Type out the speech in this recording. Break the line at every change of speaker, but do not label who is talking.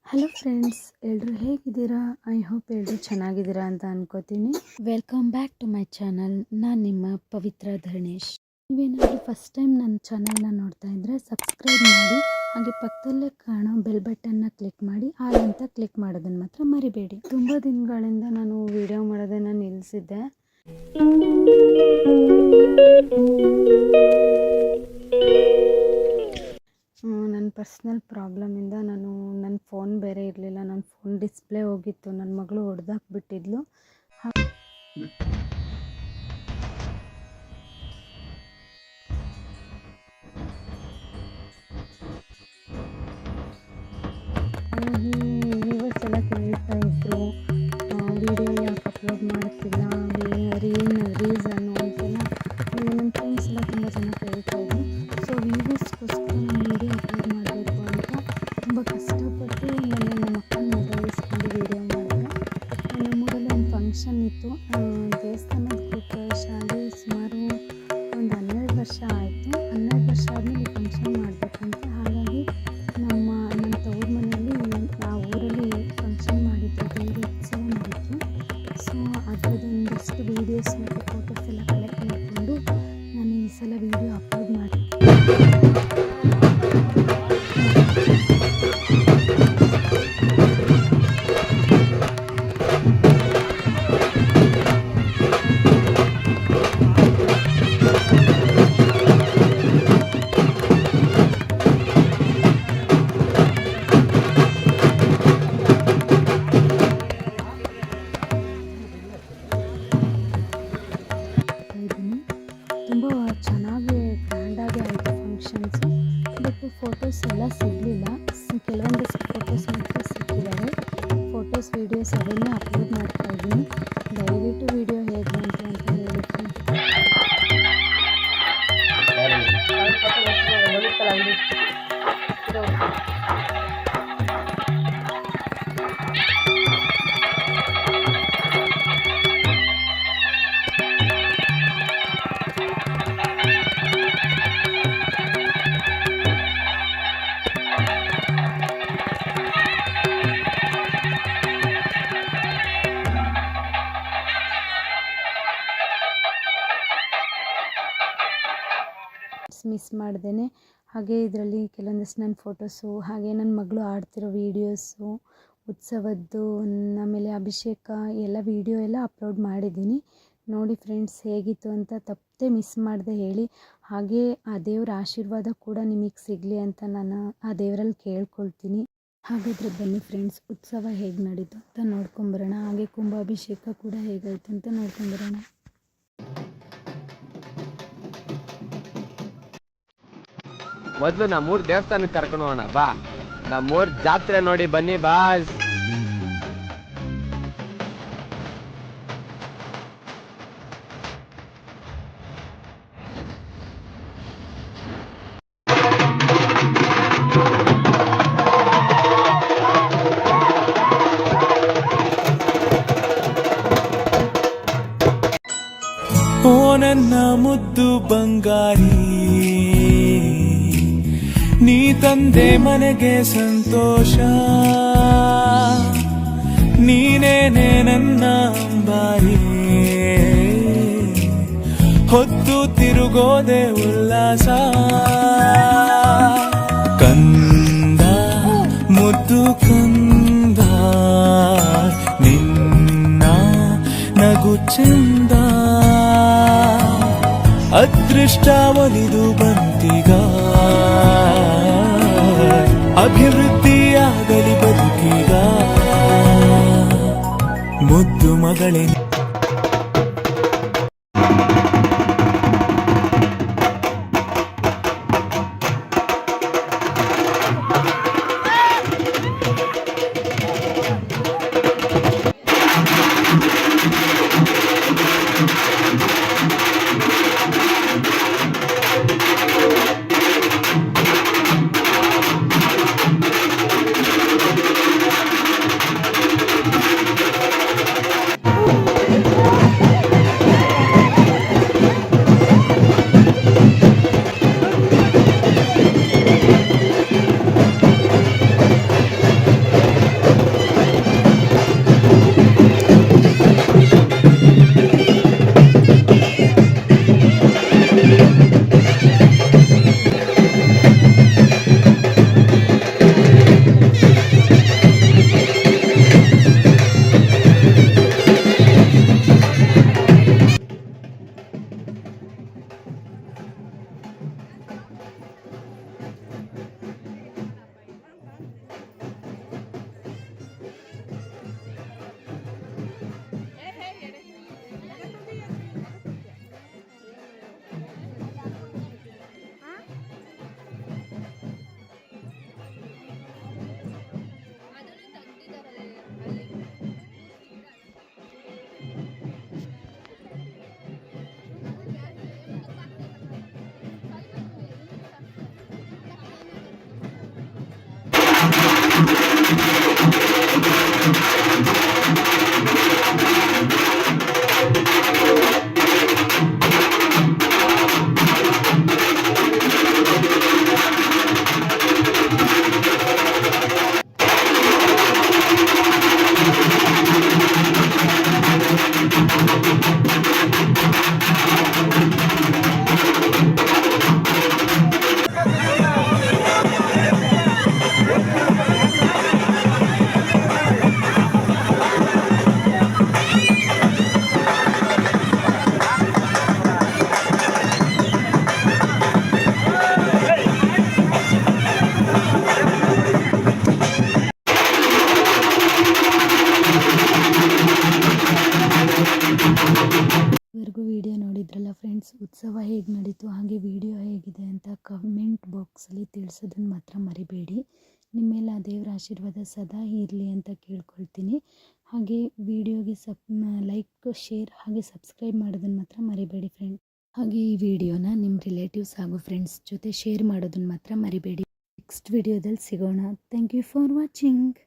Hello friends, ಎಲ್ಲರೂ ಹೇಗಿದ್ದೀರಾ? I hope ಎಲ್ಲರೂ ಚೆನ್ನಾಗಿದ್ದೀರಾ ಅಂತ ಅನ್ಕೋತೀನಿ. Welcome back to my channel. ನಾನು ನಿಮ್ಮ ಪವಿತ್ರ ಧರ್ಣೇಶ್. ನೀವೇನಾದರೂ ಫಸ್ಟ್ ಟೈಮ್ ನನ್ನ ಚಾನಲ್ನ ನೋಡ್ತಾ ಇದ್ದರೆ ಸಬ್ಸ್ಕ್ರೈಬ್ ಮಾಡಿ, ಹಾಗೆ ಪಕ್ಕದಲ್ಲೇ ಕಾಣೋ ಬೆಲ್ ಬಟನ್ನ ಕ್ಲಿಕ್ ಮಾಡಿ, ಆಲ್ ಅಂತ ಕ್ಲಿಕ್ ಮಾಡೋದನ್ನು ಮಾತ್ರ ಮರಿಬೇಡಿ. ತುಂಬ ದಿನಗಳಿಂದ ನಾನು ವಿಡಿಯೋ ಮಾಡೋದನ್ನು ನಿಲ್ಲಿಸಿದ್ದೆ. ನನ್ನ ಪರ್ಸ್ನಲ್ ಪ್ರಾಬ್ಲಮಿಂದ ನನ್ನ ಫೋನ್ ಬೇರೆ ಇರಲಿಲ್ಲ. ನನ್ನ ಫೋನ್ ಡಿಸ್ಪ್ಲೇ ಹೋಗಿತ್ತು. ನನ್ನ ಮಗಳು ಹೊಡೆದಾಕ್ಬಿಟ್ಟಿದ್ಲು. ವ್ಯೂವರ್ಸ್ ಎಲ್ಲ ಕೇಳ್ತಾ ಇದ್ರು, ವಿಡಿಯೋ ಯಾಕೆ ಅಪ್ಲೋಡ್ ಮಾಡ್ತಿಲ್ಲ, ರೀಸನ್ನು ಅಂತೆಲ್ಲ ನನ್ನ ಫ್ರೆಂಡ್ಸ್ ಎಲ್ಲ ತುಂಬ ಜನ ಕೇಳ್ತಾ ಇದ್ರು. ಸೊ ವ್ಯೂವರ್ಸ್ಗೋಸ್ಕರ ನಾನು ವಿಡಿಯೋ ಅಪ್ಲೋಡ್ ಮಾಡಬೇಕು ಅಂತ ತುಂಬ ಕಷ್ಟಪಟ್ಟು ನಮ್ಮ ಅಕ್ಕನ ಮೊಬೈಲ್ ಇಸ್ಕೊಂಡು ವಿಡಿಯೋ ಮಾಡಿದೆ. ನಮ್ಮೂರಲ್ಲಿ ಒಂದು ಫಂಕ್ಷನ್ ಇತ್ತು. ದೇವಸ್ಥಾನದ ಗೃಹಪ್ರವೇಶ ಸುಮಾರು ಒಂದು 12 ವರ್ಷ ಆಯಿತು. 12 ವರ್ಷ ಆದಮೇಲೆ ಫಂಕ್ಷನ್ ಮಾಡಬೇಕಂತ. ಹಾಗಾಗಿ ನನ್ನ ತವ್ರ ಮನೆಯಲ್ಲಿ ಆ ಊರಲ್ಲಿ ಫಂಕ್ಷನ್ ಮಾಡಿದ್ರು, ದೇವ್ರ ಉತ್ಸವ ಮಾಡಿದ್ರು. ಸೊ ಅದರದೊಂದಷ್ಟು ವೀಡಿಯೋಸ್ ಮತ್ತು ಫೋಟೋಸ್ ಎಲ್ಲ ಕಲೆಕ್ಟ್ ಮಾಡಿಕೊಂಡು ನಾನು ಈ ಸಲ ವೀಡಿಯೋ ಅಪ್ಲೋಡ್ ಮಾಡಿ ತುಂಬ ಚೆನ್ನಾಗಿ ಗ್ರ್ಯಾಂಡಾಗಿ ಆಯಿತು ಫಂಕ್ಷನ್ಸು. ಬಟ್ ಫೋಟೋಸ್ ಎಲ್ಲ ಸಿಗಲಿಲ್ಲ. ಕೆಲವೊಂದಷ್ಟು ಫೋಟೋಸ್ ಮಾತ್ರ ಸಿಕ್ಕಿದ್ದಾವೆ. ಫೋಟೋಸ್ ವೀಡಿಯೋಸ್ ಅದನ್ನೇ ಅಪ್ಲೋಡ್ ಮಾಡ್ತಾಯಿದ್ದೀನಿ. ದಯವಿಟ್ಟು ವೀಡಿಯೋ ಹೇಗೆ ಬಂತು ಅಂತ ಹೇಳಿದ್ವಿ. ಮಿಸ್ ಮಾಡ್ದೇನೆ. ಹಾಗೆ ಇದರಲ್ಲಿ ಕೆಲವೊಂದಷ್ಟು ನನ್ನ ಫೋಟೋಸು, ಹಾಗೆ ನನ್ನ ಮಗಳು ಆಡ್ತಿರೋ ವೀಡಿಯೋಸು, ಉತ್ಸವದ್ದು, ಆಮೇಲೆ ಅಭಿಷೇಕ ಎಲ್ಲ ವೀಡಿಯೋ ಎಲ್ಲ ಅಪ್ಲೋಡ್ ಮಾಡಿದ್ದೀನಿ. ನೋಡಿ ಫ್ರೆಂಡ್ಸ್, ಹೇಗಿತ್ತು ಅಂತ ತಪ್ಪದೆ ಮಿಸ್ ಮಾಡದೆ ಹೇಳಿ. ಹಾಗೆ ಆ ದೇವ್ರ ಆಶೀರ್ವಾದ ಕೂಡ ನಿಮಗೆ ಸಿಗಲಿ ಅಂತ ನಾನು ಆ ದೇವರಲ್ಲಿ ಕೇಳ್ಕೊಳ್ತೀನಿ. ಹಾಗಾದರೆ ಬನ್ನಿ ಫ್ರೆಂಡ್ಸ್, ಉತ್ಸವ ಹೇಗೆ ನಡೀತು ಅಂತ ನೋಡ್ಕೊಂಬರೋಣ. ಹಾಗೆ ಕುಂಭಾಭಿಷೇಕ ಕೂಡ ಹೇಗಾಯಿತು ಅಂತ ನೋಡ್ಕೊಂಬರೋಣ.
ಮೊದಲು ನಮ್ಮೂರ್ ದೇವಸ್ಥಾನಕ್ಕೆ ಕರ್ಕೊಂಡು ಹೋಗೋಣ ಬಾ. ನಮ್ಮೂರ್ ಜಾತ್ರೆ ನೋಡಿ ಬನ್ನಿ ಬಾಸ್.
ಓ ನನ್ನ ಮುದ್ದು ಬಂಗಾರಿ, ನೀ ತಂದೆ ಮನೆಗೆ ಸಂತೋಷ, ನೀನೇನೆ ನನ್ನ ಅಂಬಾರಿ, ಹೊತ್ತು ತಿರುಗೋದೆ ಉಲ್ಲಾಸ. ಕಂದ ಮುದ್ದು ಕಂದ, ನಿನ್ನ ನಗು ಚಂದ, ಅದೃಷ್ಟ ಒಲಿದು ಬಂತಿಗ, ಅಭಿವೃದ್ಧಿಯಾಗಲಿ ಬದುಕೀಗ, ಮುದ್ದು ಮಗಳೇ.
ಉತ್ಸವ ಹೇಗೆ ನಡೀತು ಹಾಗೆ ವಿಡಿಯೋ ಹೇಗಿದೆ ಅಂತ ಕಮೆಂಟ್ ಬಾಕ್ಸಲ್ಲಿ ತಿಳಿಸೋದನ್ನು ಮಾತ್ರ ಮರಿಬೇಡಿ. ನಿಮ್ಮೆಲ್ಲ ದೇವರ ಆಶೀರ್ವಾದ ಸದಾ ಇರಲಿ ಅಂತ ಕೇಳ್ಕೊಳ್ತೀನಿ. ಹಾಗೆ ವಿಡಿಯೋಗೆ ಲೈಕ್, ಶೇರ್ ಹಾಗೆ ಸಬ್ಸ್ಕ್ರೈಬ್ ಮಾಡೋದನ್ನು ಮಾತ್ರ ಮರಿಬೇಡಿ ಫ್ರೆಂಡ್. ಹಾಗೆ ಈ ವಿಡಿಯೋನ ನಿಮ್ಮ ರಿಲೇಟಿವ್ಸ್ ಹಾಗೂ ಫ್ರೆಂಡ್ಸ್ ಜೊತೆ ಶೇರ್ ಮಾಡೋದನ್ನು ಮಾತ್ರ ಮರಿಬೇಡಿ. ನೆಕ್ಸ್ಟ್ ವಿಡಿಯೋದಲ್ಲಿ ಸಿಗೋಣ. Thank you for watching.